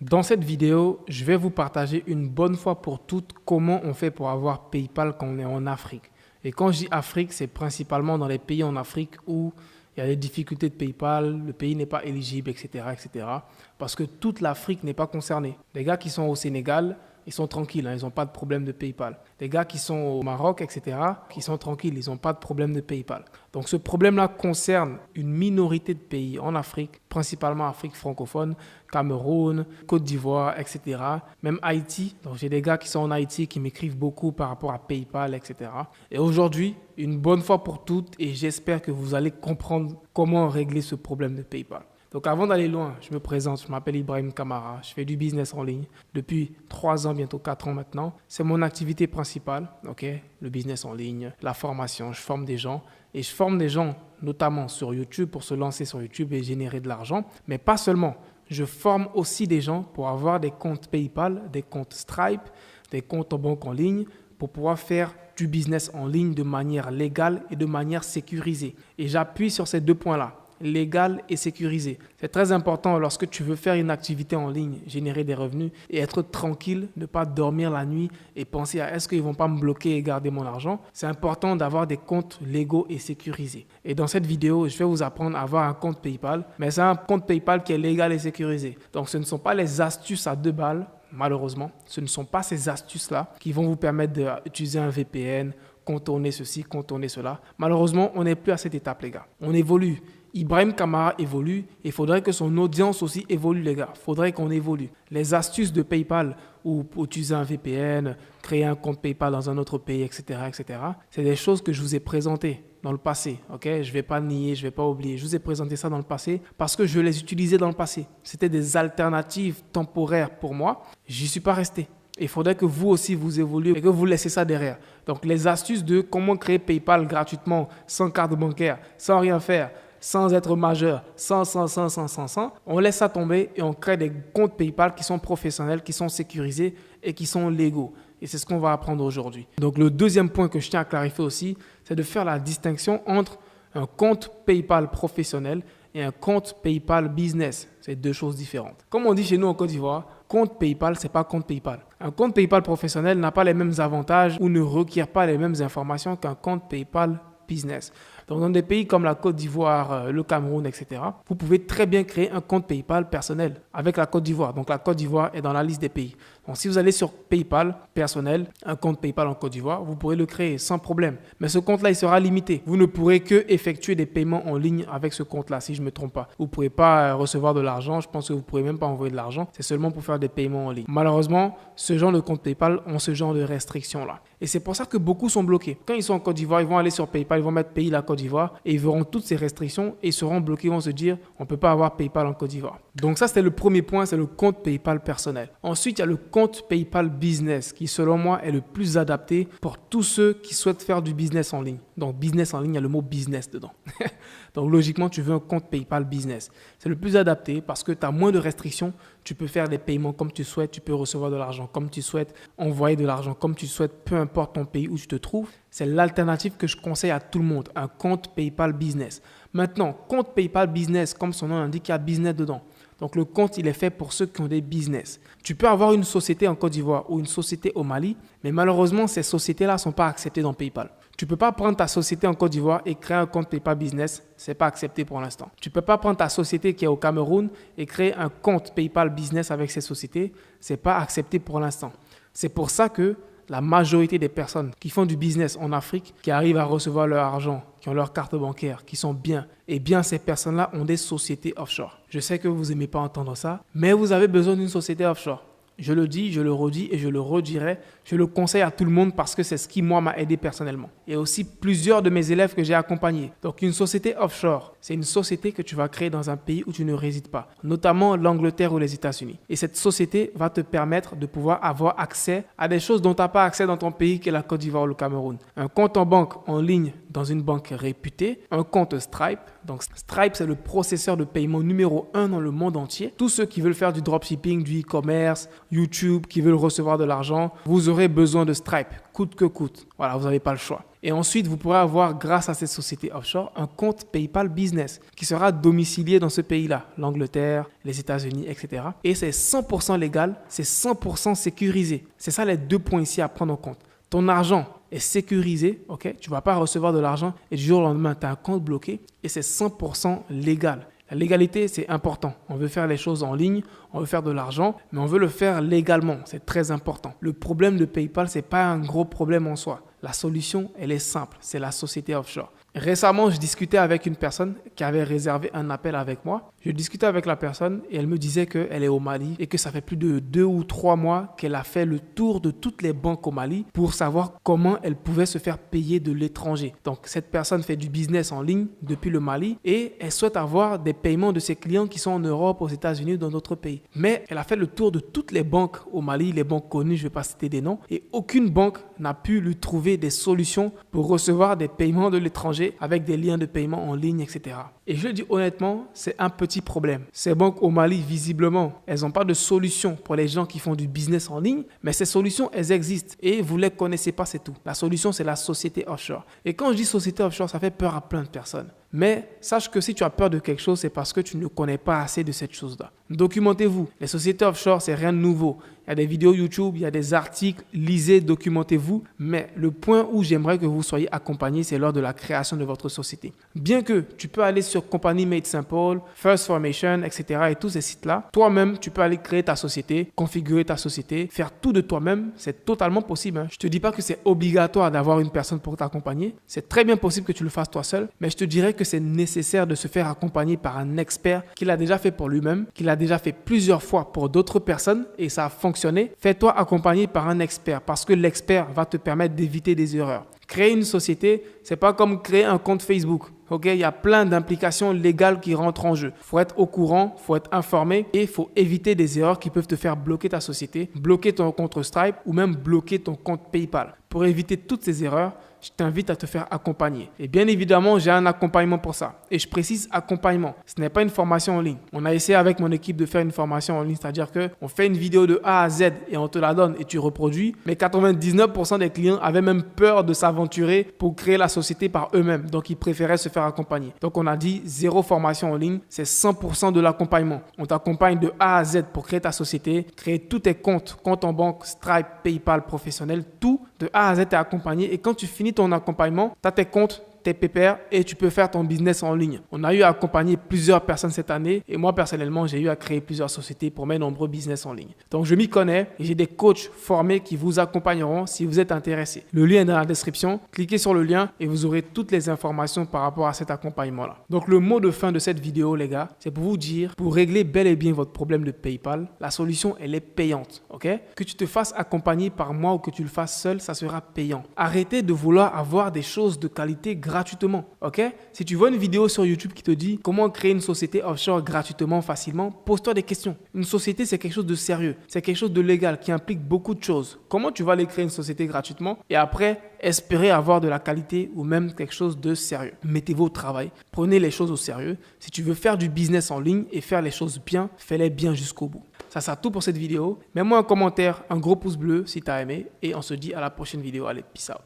Dans cette vidéo, je vais vous partager une bonne fois pour toutes comment on fait pour avoir PayPal quand on est en Afrique. Et quand je dis Afrique, c'est principalement dans les pays en Afrique où il y a des difficultés de PayPal, le pays n'est pas éligible, etc., etc. Parce que toute l'Afrique n'est pas concernée. Les gars qui sont au Sénégal, ils sont tranquilles, ils n'ont pas de problème de PayPal. Les gars qui sont au Maroc, etc., qui sont tranquilles, ils n'ont pas de problème de PayPal. Donc ce problème-là concerne une minorité de pays en Afrique, principalement Afrique francophone, Cameroun, Côte d'Ivoire, etc. Même Haïti. Donc j'ai des gars qui sont en Haïti qui m'écrivent beaucoup par rapport à PayPal, etc. Et aujourd'hui, une bonne fois pour toutes, et j'espère que vous allez comprendre comment régler ce problème de PayPal. Donc avant d'aller loin, je me présente, je m'appelle Ibrahim Kamara, je fais du business en ligne depuis 3 ans, bientôt 4 ans maintenant. C'est mon activité principale, le business en ligne, la formation, je forme des gens et je forme des gens notamment sur YouTube pour se lancer sur YouTube et générer de l'argent, mais pas seulement. Je forme aussi des gens pour avoir des comptes PayPal, des comptes Stripe, des comptes en banque en ligne pour pouvoir faire du business en ligne de manière légale et de manière sécurisée. Et j'appuie sur ces 2 points-là. Légal et sécurisé. C'est très important lorsque tu veux faire une activité en ligne, générer des revenus et être tranquille, ne pas dormir la nuit et penser à est-ce qu'ils ne vont pas me bloquer et garder mon argent. C'est important d'avoir des comptes légaux et sécurisés. Et dans cette vidéo, je vais vous apprendre à avoir un compte PayPal, mais c'est un compte PayPal qui est légal et sécurisé. Donc ce ne sont pas les astuces à 2 balles, malheureusement. Ce ne sont pas ces astuces-là qui vont vous permettre d'utiliser un VPN, contourner ceci, contourner cela. Malheureusement, on n'est plus à cette étape, les gars. On évolue. Ibrahim Kamara évolue et il faudrait que son audience aussi évolue, les gars. Il faudrait qu'on évolue. Les astuces de PayPal ou pour utiliser un VPN, créer un compte PayPal dans un autre pays, etc., c'est des choses que je vous ai présentées dans le passé. Je ne vais pas nier, je ne vais pas oublier. Je vous ai présenté ça dans le passé parce que je les utilisais dans le passé. C'était des alternatives temporaires pour moi. J'y suis pas resté. Il faudrait que vous aussi vous évoluez et que vous laissez ça derrière. Donc les astuces de comment créer PayPal gratuitement, sans carte bancaire, sans rien faire, sans être majeur, sans, on laisse ça tomber et on crée des comptes PayPal qui sont professionnels, qui sont sécurisés et qui sont légaux. Et c'est ce qu'on va apprendre aujourd'hui. Donc le deuxième point que je tiens à clarifier aussi, c'est de faire la distinction entre un compte PayPal professionnel et un compte PayPal business. C'est 2 choses différentes. Comme on dit chez nous en Côte d'Ivoire, compte PayPal, ce n'est pas compte PayPal. Un compte PayPal professionnel n'a pas les mêmes avantages ou ne requiert pas les mêmes informations qu'un compte PayPal business. Donc, dans des pays comme la Côte d'Ivoire, le Cameroun, etc., vous pouvez très bien créer un compte PayPal personnel avec la Côte d'Ivoire. Donc, la Côte d'Ivoire est dans la liste des pays. Donc, si vous allez sur PayPal personnel, un compte PayPal en Côte d'Ivoire, vous pourrez le créer sans problème. Mais ce compte-là, il sera limité. Vous ne pourrez que effectuer des paiements en ligne avec ce compte-là, si je ne me trompe pas. Vous ne pourrez pas recevoir de l'argent. Je pense que vous ne pourrez même pas envoyer de l'argent. C'est seulement pour faire des paiements en ligne. Malheureusement, ce genre de compte PayPal ont ce genre de restrictions-là. Et c'est pour ça que beaucoup sont bloqués. Quand ils sont en Côte d'Ivoire, ils vont aller sur PayPal, ils vont mettre pays la Côte d'Ivoire et ils verront toutes ces restrictions et ils seront bloqués, ils vont se dire on ne peut pas avoir PayPal en Côte d'Ivoire. Donc ça, c'était le premier point, c'est le compte PayPal personnel. Ensuite, il y a le compte PayPal business qui, selon moi, est le plus adapté pour tous ceux qui souhaitent faire du business en ligne. Donc business en ligne, il y a le mot business dedans. Donc logiquement, tu veux un compte PayPal business. C'est le plus adapté parce que tu as moins de restrictions. Tu peux faire des paiements comme tu souhaites, tu peux recevoir de l'argent comme tu souhaites, envoyer de l'argent comme tu souhaites, peu importe ton pays où tu te trouves. C'est l'alternative que je conseille à tout le monde, un compte PayPal business. Maintenant, compte PayPal business, comme son nom l'indique, il y a business dedans. Donc le compte, il est fait pour ceux qui ont des business. Tu peux avoir une société en Côte d'Ivoire ou une société au Mali, mais malheureusement, ces sociétés-là ne sont pas acceptées dans PayPal. Tu ne peux pas prendre ta société en Côte d'Ivoire et créer un compte PayPal business, ce n'est pas accepté pour l'instant. Tu ne peux pas prendre ta société qui est au Cameroun et créer un compte PayPal business avec ces sociétés, ce n'est pas accepté pour l'instant. C'est pour ça que la majorité des personnes qui font du business en Afrique, qui arrivent à recevoir leur argent, qui ont leur carte bancaire, qui sont bien, eh bien ces personnes-là ont des sociétés offshore. Je sais que vous n'aimez pas entendre ça, mais vous avez besoin d'une société offshore. Je le dis, je le redis et je le redirai. Je le conseille à tout le monde parce que c'est ce qui, moi, m'a aidé personnellement. Et aussi plusieurs de mes élèves que j'ai accompagnés. Donc, une société offshore, c'est une société que tu vas créer dans un pays où tu ne résides pas, notamment l'Angleterre ou les États-Unis. Et cette société va te permettre de pouvoir avoir accès à des choses dont tu n'as pas accès dans ton pays, qui est la Côte d'Ivoire ou le Cameroun. Un compte en banque en ligne dans une banque réputée, un compte Stripe. Donc Stripe, c'est le processeur de paiement numéro 1 dans le monde entier. Tous ceux qui veulent faire du dropshipping, du e-commerce, YouTube, qui veulent recevoir de l'argent, vous aurez besoin de Stripe, coûte que coûte. Voilà, vous n'avez pas le choix. Et ensuite, vous pourrez avoir, grâce à cette société offshore, un compte PayPal Business qui sera domicilié dans ce pays-là, l'Angleterre, les États-Unis, etc. Et c'est 100% légal, c'est 100% sécurisé. C'est ça les 2 points ici à prendre en compte. Ton argent est sécurisé, ok? Tu ne vas pas recevoir de l'argent et du jour au lendemain, tu as un compte bloqué et c'est 100% légal. La légalité, c'est important. On veut faire les choses en ligne, on veut faire de l'argent, mais on veut le faire légalement. C'est très important. Le problème de PayPal, ce n'est pas un gros problème en soi. La solution, elle est simple. C'est la société offshore. Récemment, je discutais avec une personne qui avait réservé un appel avec moi. Je discutais avec la personne et elle me disait qu'elle est au Mali et que ça fait plus de 2 ou 3 mois qu'elle a fait le tour de toutes les banques au Mali pour savoir comment elle pouvait se faire payer de l'étranger. Donc, cette personne fait du business en ligne depuis le Mali et elle souhaite avoir des paiements de ses clients qui sont en Europe, aux États-Unis ou dans d'autres pays. Mais elle a fait le tour de toutes les banques au Mali, les banques connues, je ne vais pas citer des noms, et aucune banque n'a pu lui trouver des solutions pour recevoir des paiements de l'étranger avec des liens de paiement en ligne, etc. Et je le dis honnêtement, c'est un petit problème. Ces banques au Mali, visiblement, elles n'ont pas de solution pour les gens qui font du business en ligne, mais ces solutions, elles existent et vous ne les connaissez pas, c'est tout. La solution, c'est la société offshore. Et quand je dis société offshore, ça fait peur à plein de personnes. Mais sache que si tu as peur de quelque chose, c'est parce que tu ne connais pas assez de cette chose-là. Documentez-vous. Les sociétés offshore, c'est rien de nouveau. Il y a des vidéos YouTube, il y a des articles, lisez, documentez-vous. Mais le point où j'aimerais que vous soyez accompagné, c'est lors de la création de votre société. Bien que tu peux aller sur Company Made Simple, First Formation, etc. et tous ces sites-là, toi-même, tu peux aller créer ta société, configurer ta société, faire tout de toi-même. C'est totalement possible. Je ne te dis pas que c'est obligatoire d'avoir une personne pour t'accompagner. C'est très bien possible que tu le fasses toi seul, mais je te dirais que c'est nécessaire de se faire accompagner par un expert qui l'a déjà fait pour lui-même, qui l'a déjà fait plusieurs fois pour d'autres personnes et ça a fonctionné. Fais-toi accompagner par un expert parce que l'expert va te permettre d'éviter des erreurs. Créer une société, c'est pas comme créer un compte Facebook. Okay? Il y a plein d'implications légales qui rentrent en jeu. Il faut être au courant, il faut être informé et il faut éviter des erreurs qui peuvent te faire bloquer ta société, bloquer ton compte Stripe ou même bloquer ton compte PayPal. Pour éviter toutes ces erreurs, je t'invite à te faire accompagner. Et bien évidemment, j'ai un accompagnement pour ça. Et je précise accompagnement. Ce n'est pas une formation en ligne. On a essayé avec mon équipe de faire une formation en ligne, c'est-à-dire qu'on fait une vidéo de A à Z et on te la donne et tu reproduis. Mais 99% des clients avaient même peur de s'aventurer pour créer la société par eux-mêmes. Donc, ils préféraient se faire accompagner. Donc, on a dit 0 formation en ligne, c'est 100% de l'accompagnement. On t'accompagne de A à Z pour créer ta société, créer tous tes comptes en banque, Stripe, PayPal, professionnel, tout de A à Z est accompagné. Et quand tu finis ton accompagnement, tu as tes comptes, tes pépères et tu peux faire ton business en ligne. On a eu à accompagner plusieurs personnes cette année et moi personnellement, j'ai eu à créer plusieurs sociétés pour mes nombreux business en ligne. Donc, je m'y connais et j'ai des coachs formés qui vous accompagneront si vous êtes intéressé. Le lien est dans la description. Cliquez sur le lien et vous aurez toutes les informations par rapport à cet accompagnement-là. Donc, le mot de fin de cette vidéo, les gars, c'est pour vous dire, pour régler bel et bien votre problème de PayPal, la solution, elle est payante. Ok? Que tu te fasses accompagner par moi ou que tu le fasses seul, ça sera payant. Arrêtez de vouloir avoir des choses de qualité gratuitement, ok? Si tu vois une vidéo sur YouTube qui te dit comment créer une société offshore gratuitement, facilement, pose-toi des questions. Une société, c'est quelque chose de sérieux, c'est quelque chose de légal qui implique beaucoup de choses. Comment tu vas aller créer une société gratuitement et après espérer avoir de la qualité ou même quelque chose de sérieux? Mettez-vous au travail, prenez les choses au sérieux. Si tu veux faire du business en ligne et faire les choses bien, fais-les bien jusqu'au bout. Ça sera tout pour cette vidéo. Mets-moi un commentaire, un gros pouce bleu si tu as aimé et on se dit à la prochaine vidéo. Allez, peace out.